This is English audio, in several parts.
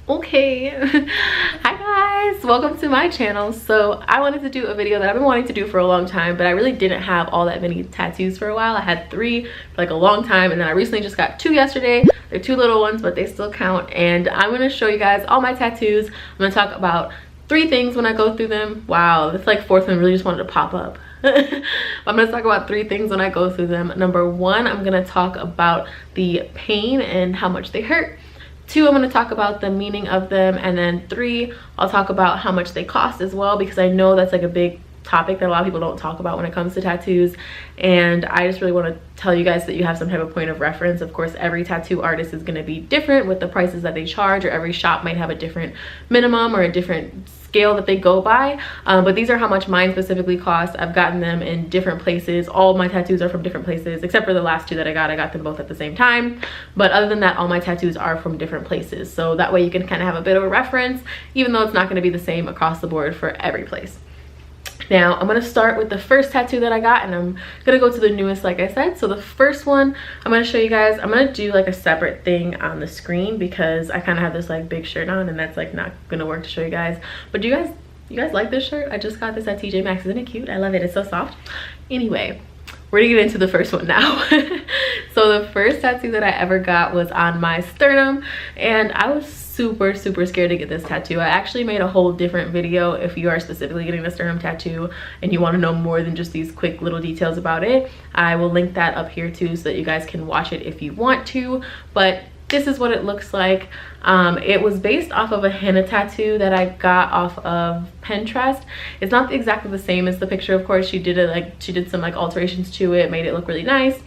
Okay. Hi guys, welcome to my channel. So I wanted to do a video that I've been wanting to do for a long time, but I really didn't have all that many tattoos for a while. I had 3 for like a long time, and then I recently just got 2 yesterday. They're 2 little ones, but they still count. And I'm going to show you guys all my tattoos. I'm going to talk about 3 things when I go through them. Wow, this like 4th one really just wanted to pop up. I'm going to talk about 3 things when I go through them. Number 1, I'm going to talk about the pain and how much they hurt. 2, I'm going to talk about the meaning of them, and then 3, I'll talk about how much they cost as well, because I know that's like a big topic that a lot of people don't talk about when it comes to tattoos, and I just really want to tell you guys that you have some type of point of reference. Of course, every tattoo artist is going to be different with the prices that they charge, or every shop might have a different minimum or a different scale that they go by, but these are how much mine specifically cost. I've gotten them in different places. All of my tattoos are from different places, except for the last 2 that I got them both at the same time. But other than that, all my tattoos are from different places, so that way you can kind of have a bit of a reference, even though it's not going to be the same across the board for every place. Now I'm going to start with the first tattoo that I got, and I'm going to go to the newest, like I said. So the first one I'm going to show you guys, I'm going to do like a separate thing on the screen because I kind of have this like big shirt on, and that's like not going to work to show you guys. But do you guys like this shirt? I just got this at TJ Maxx. Isn't it cute? I love it. It's so soft. Anyway, we're gonna get into the first one now. So the first tattoo that I ever got was on my sternum, and I was super scared to get this tattoo. I actually made a whole different video if you are specifically getting a sternum tattoo and you want to know more than just these quick little details about it. I will link that up here too, so that you guys can watch it if you want to. But this is what it looks like. It was based off of a henna tattoo that I got off of Pinterest. It's not exactly the same as the picture, of course. She did some like alterations to it, made it look really nice,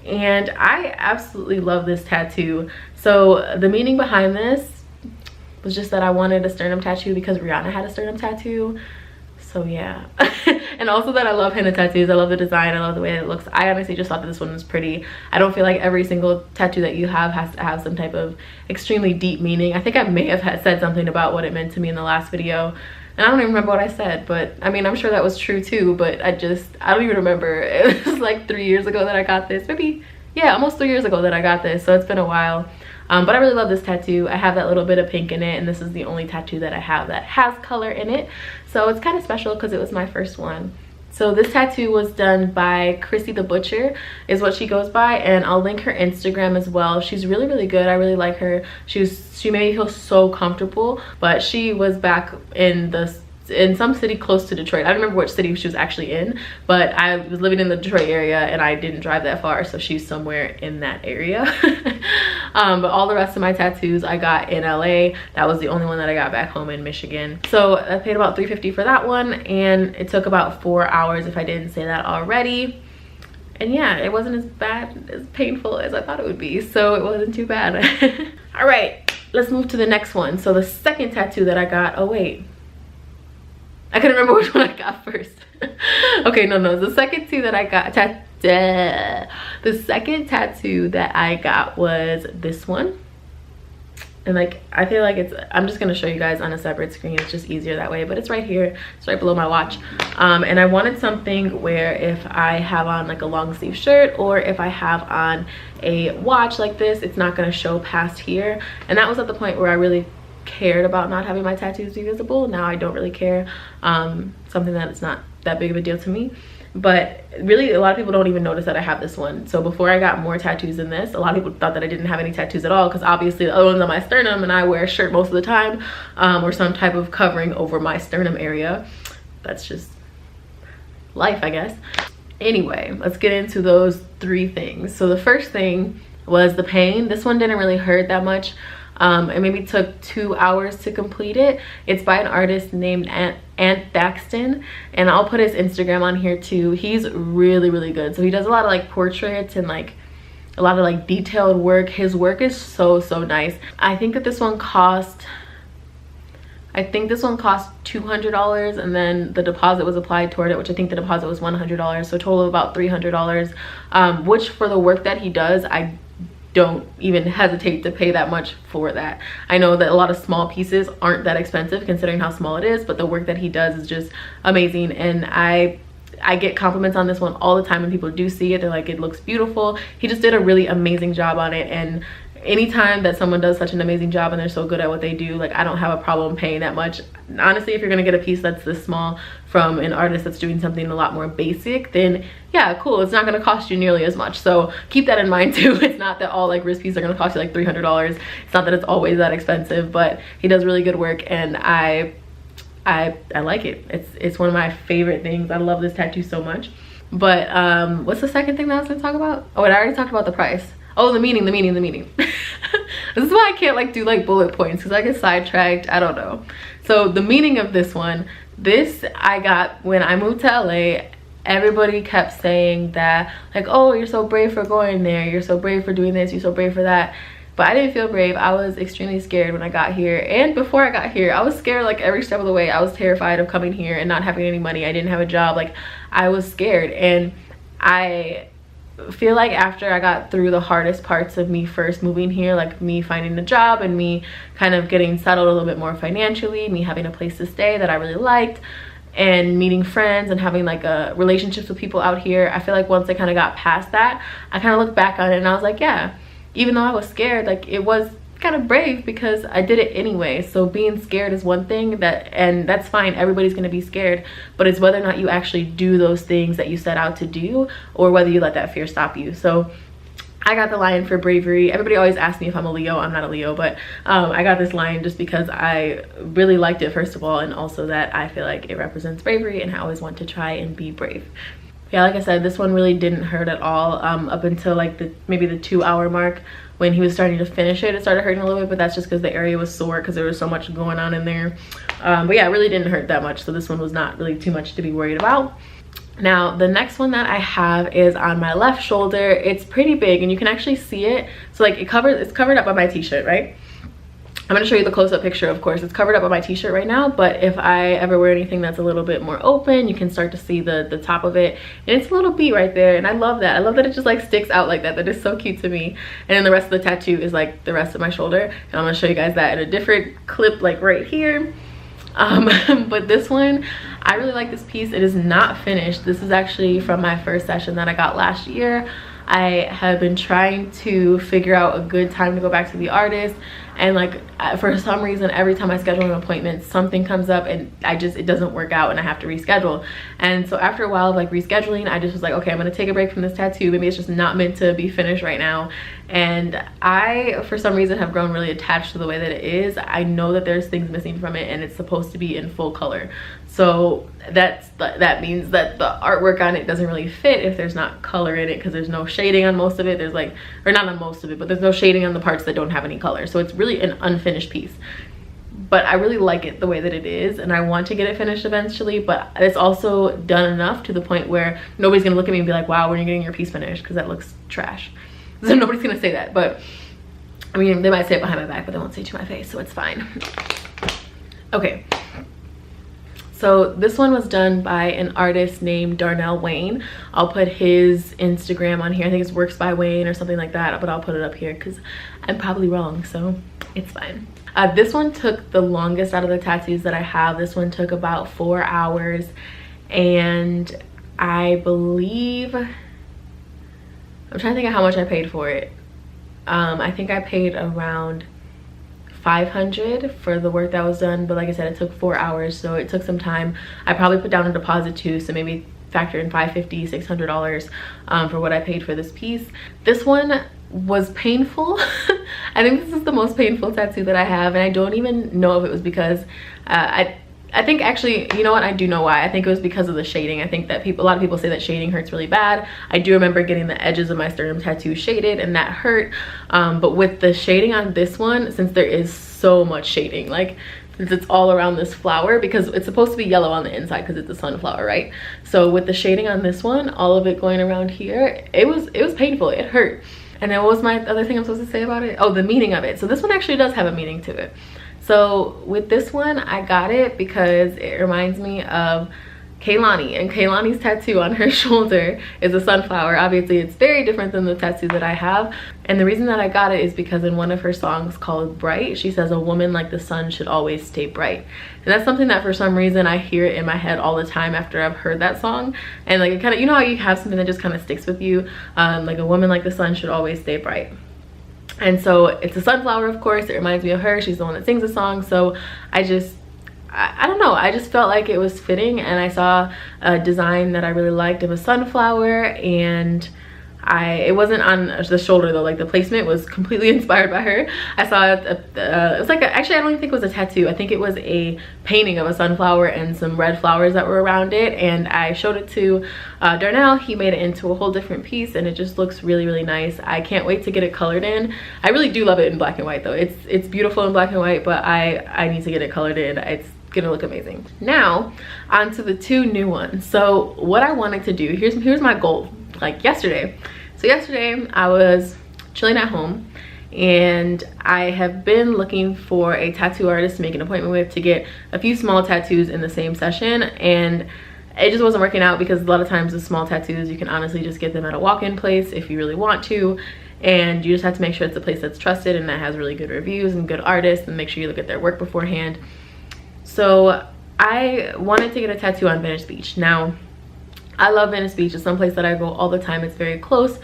and I absolutely love this tattoo. So the meaning behind this was just that I wanted a sternum tattoo because Rihanna had a sternum tattoo. So yeah. And also that I love henna tattoos. I love the design, I love the way that it looks. I honestly just thought that this one was pretty. I don't feel like every single tattoo that you have has to have some type of extremely deep meaning. I think I may have said something about what it meant to me in the last video, and I don't even remember what I said, but I mean, I'm sure that was true too, but I don't even remember. It was like 3 years ago that I got this. Maybe, yeah, almost 3 years ago that I got this, so it's been a while. But I really love this tattoo. I have that little bit of pink in it, and this is the only tattoo that I have that has color in it. So it's kind of special because it was my first one. So this tattoo was done by Chrissy the Butcher, is what she goes by, and I'll link her Instagram as well. She's really good. I really like her. She made me feel so comfortable. But she was back in some city close to Detroit. I don't remember which city she was actually in, but I was living in the Detroit area and I didn't drive that far, so she's somewhere in that area. But all the rest of my tattoos I got in LA. That was the only one that I got back home in Michigan. So I paid about $350 for that one, and it took about 4 hours, if I didn't say that already. And yeah, it wasn't as painful as I thought it would be, so it wasn't too bad. All right, let's move to the next one. So the second tattoo that I got, oh wait, I couldn't remember which one I got first. Okay, no, the second tattoo that I got, the second tattoo that I got was this one. And like, I feel like I'm just gonna show you guys on a separate screen. It's just easier that way, but it's right here. It's right below my watch. And I wanted something where if I have on like a long sleeve shirt, or if I have on a watch like this, it's not gonna show past here. And that was at the point where I really cared about not having my tattoos be visible. Now I don't really care. Something that is not that big of a deal to me. But really, a lot of people don't even notice that I have this one. So before I got more tattoos than this, a lot of people thought that I didn't have any tattoos at all, because obviously the other one's on my sternum, and I wear a shirt most of the time, or some type of covering over my sternum area. That's just life, I guess. Anyway, let's get into those 3 things. So the first thing was the pain. This one didn't really hurt that much. It maybe took 2 hours to complete it. It's by an artist named Ant Thaxton, and I'll put his Instagram on here too. He's really good. So he does a lot of like portraits and like a lot of like detailed work. His work is so nice. I think that this one cost $200, and then the deposit was applied toward it, which I think the deposit was $100, so a total of about $300, which for the work that he does, I don't even hesitate to pay that much for that. I know that a lot of small pieces aren't that expensive considering how small it is, but the work that he does is just amazing, and I get compliments on this one all the time when people do see it. They're like, it looks beautiful. He just did a really amazing job on it, and anytime that someone does such an amazing job and they're so good at what they do, like I don't have a problem paying that much. Honestly, if you're gonna get a piece that's this small from an artist that's doing something a lot more basic, then yeah, cool, it's not gonna cost you nearly as much. So keep that in mind too. It's not that all like wrist pieces are gonna cost you like $300. It's not that it's always that expensive, but he does really good work, and I like it. It's one of my favorite things. I love this tattoo so much. But what's the second thing that I was gonna talk about? Oh, and I already talked about the price. Oh, the meaning. This is why I can't like do like bullet points, because I get sidetracked. I don't know. So the meaning of this one, this I got when I moved to LA. Everybody kept saying that like, oh, you're so brave for going there, you're so brave for doing this, you're so brave for that. But I didn't feel brave. I was extremely scared when I got here, and before I got here I was scared like every step of the way. I was terrified of coming here and not having any money. I didn't have a job. Like I was scared, and I feel like after I got through the hardest parts of me first moving here, like me finding a job and me kind of getting settled a little bit more financially, me having a place to stay that I really liked, and meeting friends and having like relationships with people out here, I feel like once I kind of got past that, I kind of looked back on it and I was like, yeah, even though I was scared, like it was kind of brave because I did it anyway. So being scared is one thing, and that's fine. Everybody's going to be scared, but it's whether or not you actually do those things that you set out to do, or whether you let that fear stop you. So I got the lion for bravery. Everybody always asks me if I'm a Leo. I'm not a Leo, but I got this lion just because I really liked it, first of all, and also that I feel like it represents bravery, and I always want to try and be brave. Yeah, like I said, this one really didn't hurt at all up until like maybe the 2-hour mark. When he was starting to finish it, it started hurting a little bit, but that's just because the area was sore because there was so much going on in there. But yeah, it really didn't hurt that much, so this one was not really too much to be worried about. Now the next one that I have is on my left shoulder. It's pretty big and you can actually see it. So like it's covered up by my t-shirt, right? I'm going to show you the close-up picture, of course. It's covered up by my t-shirt right now, but if I ever wear anything that's a little bit more open, you can start to see the top of it. And it's a little bead right there, and I love that. I love that it just like sticks out like that. That is so cute to me. And then the rest of the tattoo is like the rest of my shoulder. And I'm going to show you guys that in a different clip, like right here. But this one, I really like this piece. It is not finished. This is actually from my first session that I got last year. I have been trying to figure out a good time to go back to the artist, and like for some reason every time I schedule an appointment something comes up and it doesn't work out and I have to reschedule. And so after a while of like rescheduling, I just was like, okay, I'm gonna take a break from this tattoo. Maybe it's just not meant to be finished right now. And I for some reason have grown really attached to the way that it is. I know that there's things missing from it and it's supposed to be in full color, so that means that the artwork on it doesn't really fit if there's not color in it, because there's no shading on most of it. There's like, or not on most of it, but there's no shading on the parts that don't have any color. So it's really an unfinished piece, but I really like it the way that it is, and I want to get it finished eventually. But it's also done enough to the point where nobody's gonna look at me and be like, wow, when are you getting your piece finished, because that looks trash. So nobody's gonna say that, but I mean, they might say it behind my back, but they won't say it to my face, so it's fine. Okay, so this one was done by an artist named Darnell Wayne. I'll put his Instagram on here. I think it's Works by Wayne or something like that, but I'll put it up here because I'm probably wrong, so it's fine. This one took the longest out of the tattoos that I have. This one took about 4 hours, and I believe, I'm trying to think of how much I paid for it. I think I paid around $500 for the work that was done, but like I said, it took 4 hours, so it took some time. I probably put down a deposit too, so maybe factor in $550, $600 for what I paid for this piece. This one was painful. I think this is the most painful tattoo that I have, and I don't even know if it was because I think actually, you know what, I do know why. I think it was because of the shading. I think that a lot of people say that shading hurts really bad. I do remember getting the edges of my sternum tattoo shaded, and that hurt. But with the shading on this one, since there is so much shading, like since it's all around this flower, because it's supposed to be yellow on the inside because it's a sunflower, right? So with the shading on this one, all of it going around here, it was painful. It hurt. And then what was my other thing I'm supposed to say about it? Oh, the meaning of it. So this one actually does have a meaning to it. So with this one, I got it because it reminds me of Kehlani, and Kehlani's tattoo on her shoulder is a sunflower. Obviously it's very different than the tattoo that I have, and the reason that I got it is because in one of her songs called Bright, she says a woman like the sun should always stay bright. And that's something that for some reason I hear it in my head all the time after I've heard that song. And like, it kind of, you know how you have something that just kind of sticks with you, like a woman like the sun should always stay bright. And so it's a sunflower, of course. It reminds me of her. She's the one that sings the song. So I don't know, I just felt like it was fitting, and I saw a design that I really liked of a sunflower, and it wasn't on the shoulder though, like the placement was completely inspired by her. I saw it was like actually I don't even think it was a tattoo. I think it was a painting of a sunflower and some red flowers that were around it, and I showed it to Darnell. He made it into a whole different piece, and it just looks really, really nice. I can't wait to get it colored in. I really do love it in black and white though. It's beautiful in black and white, but I need to get it colored in. It's gonna look amazing. Now on to the 2 new ones. So what I wanted to do, here's my goal. Like yesterday, I was chilling at home, and I have been looking for a tattoo artist to make an appointment with to get a few small tattoos in the same session, and it just wasn't working out because a lot of times the small tattoos, you can honestly just get them at a walk-in place if you really want to, and you just have to make sure it's a place that's trusted and that has really good reviews and good artists, and make sure you look at their work beforehand. So I wanted to get a tattoo on Venice Beach. Now I love Venice Beach. It's someplace that I go all the time. It's very close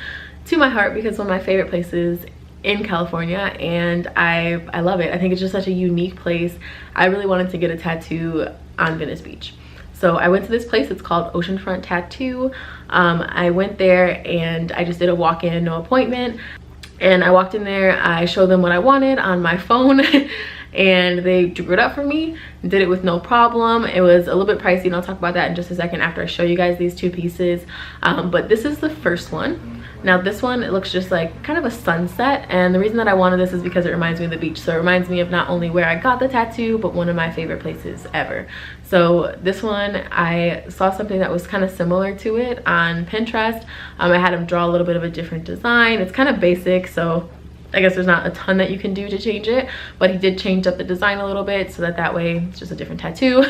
to my heart because it's one of my favorite places in California, and I love it. I think it's just such a unique place. I really wanted to get a tattoo on Venice Beach. So I went to this place. It's called Oceanfront Tattoo. I went there and I just did a walk-in, no appointment. And I walked in there, I showed them what I wanted on my phone and they drew it up for me, did it with no problem. It was a little bit pricey, and I'll talk about that in just a second after I show you guys these 2 pieces. But this is the first one. Now this one, it looks just like kind of a sunset, and the reason that I wanted this is because it reminds me of the beach. So it reminds me of not only where I got the tattoo, but one of my favorite places ever. So this one, I saw something that was kind of similar to it on Pinterest. I had him draw a little bit of a different design. It's kind of basic, so I guess there's not a ton that you can do to change it, but he did change up the design a little bit so that way it's just a different tattoo.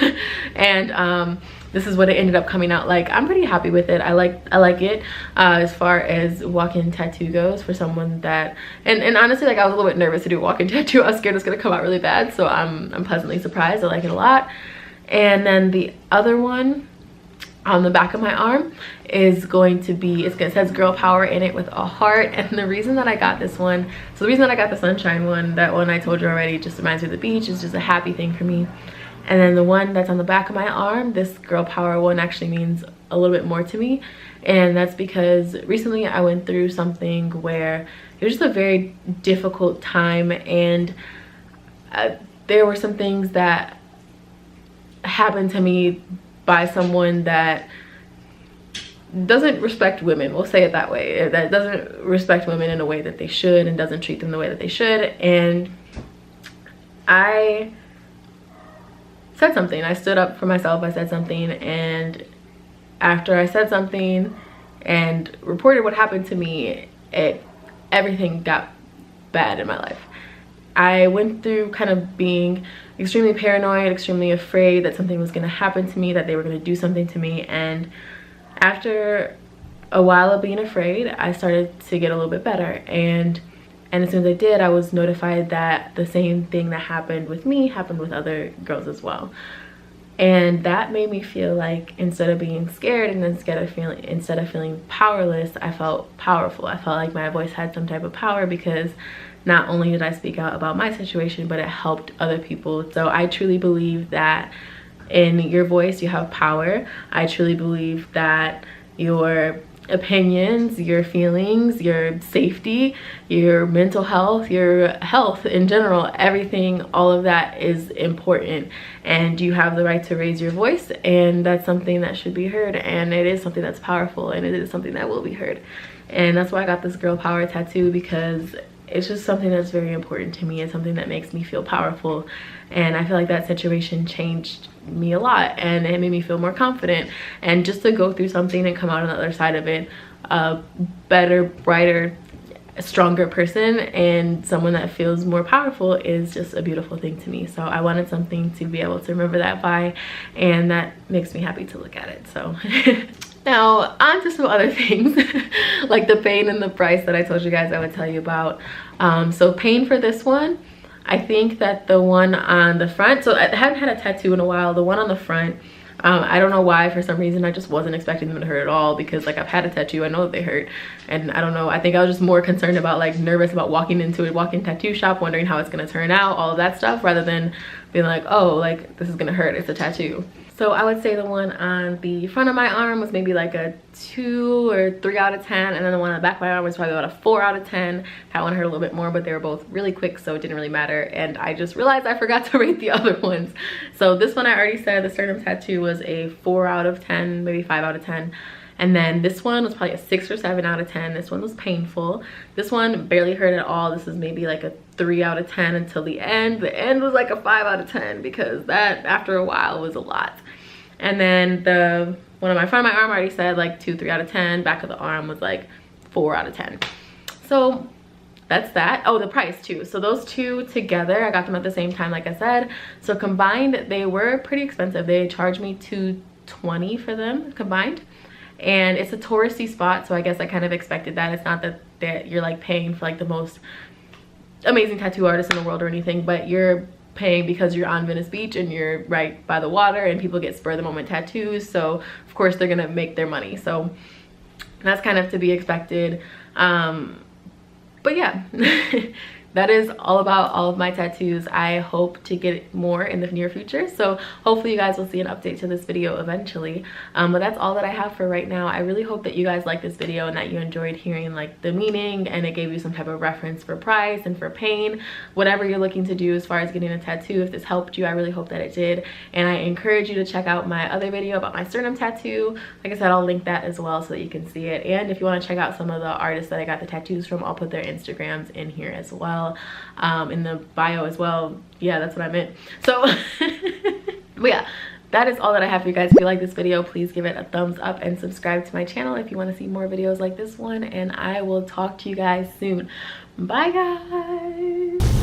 And this is what it ended up coming out like. I'm pretty happy with it. I like it as far as walk-in tattoo goes for someone that, and honestly, like I was a little bit nervous to do a walk-in tattoo. I was scared it was gonna come out really bad, so I'm pleasantly surprised. I like it a lot. And then the other one on the back of my arm is going to be, it says girl power in it with a heart. And the reason that I got this one, so the reason that I got the sunshine one, that one I told you already, just reminds me of the beach. It's just a happy thing for me. And then the one that's on the back of my arm, this girl power one, actually means a little bit more to me. And that's because recently I went through something where it was just a very difficult time, and there were some things that happened to me by someone that doesn't respect women, we'll say it that way, that doesn't respect women in a way that they should and doesn't treat them the way that they should. And I said something. I stood up for myself. I said something, and after I said something and reported what happened to me, everything got bad in my life. I went through kind of being extremely paranoid, extremely afraid that something was going to happen to me, that they were going to do something to me. And after a while of being afraid, I started to get a little bit better. And as soon as I did, I was notified that the same thing that happened with me happened with other girls as well. And that made me feel like instead of being scared and instead of feeling powerless, I felt powerful. I felt like my voice had some type of power, because not only did I speak out about my situation, but it helped other people. So I truly believe that in your voice you have power. I truly believe that your opinions, your feelings, your safety, your mental health, your health in general, everything, all of that is important, and you have the right to raise your voice, and that's something that should be heard, and it is something that's powerful, and it is something that will be heard. And that's why I got this girl power tattoo, because it's just something that's very important to me. It's something that makes me feel powerful, and I feel like that situation changed me a lot, and it made me feel more confident. And just to go through something and come out on the other side of it a better, brighter, stronger person, and someone that feels more powerful, is just a beautiful thing to me. So I wanted something to be able to remember that by, and that makes me happy to look at it. So now on to some other things like the pain and the price that I told you guys I would tell you about. So pain for this one, I think that the one on the front, so I haven't had a tattoo in a while. The one on the front, I don't know why. For some reason I just wasn't expecting them to hurt at all, because like I've had a tattoo, I know that they hurt, and I don't know, I think I was just more concerned about, like, nervous about walking into a walk-in tattoo shop, wondering how it's gonna turn out, all of that stuff, rather than being like, oh, like, this is gonna hurt, it's a tattoo. So I would say the one on the front of my arm was maybe like a 2 or 3 out of 10, and then the one on the back of my arm was probably about a 4 out of 10. That one hurt a little bit more, but they were both really quick, so it didn't really matter. And I just realized I forgot to rate the other ones. So this one I already said, the sternum tattoo, was a 4 out of 10, maybe 5 out of 10. And then this one was probably a 6 or 7 out of 10. This one was painful. This one barely hurt at all. This is maybe like a 3 out of 10 until the end. The end was like a 5 out of 10, because that, after a while, was a lot. And then the one on my front of my arm, I already said like 2, 3 out of 10. Back of the arm was like 4 out of 10. So that's that. Oh, the price too. So those two together, I got them at the same time, like I said. So combined, they were pretty expensive. They charged me $220 for them combined. And it's a touristy spot, so I guess I kind of expected that. It's not that you're like paying for like the most amazing tattoo artist in the world or anything, but you're paying because you're on Venice Beach and you're right by the water, and people get spur of the moment tattoos, so of course they're gonna make their money. So that's kind of to be expected. But yeah, that is all about all of my tattoos. I hope to get more in the near future, so hopefully you guys will see an update to this video eventually. But that's all that I have for right now. I really hope that you guys liked this video and that you enjoyed hearing like the meaning, and it gave you some type of reference for price and for pain, whatever you're looking to do as far as getting a tattoo. If this helped you, I really hope that it did, and I encourage you to check out my other video about my sternum tattoo. Like I said, I'll link that as well so that you can see it, and if you want to check out some of the artists that I got the tattoos from, I'll put their Instagrams in here as well, in the bio as well. Yeah, that's what I meant. So but yeah, that is all that I have for you guys. If you like this video, please give it a thumbs up and subscribe to my channel if you want to see more videos like this one, and I will talk to you guys soon. Bye guys.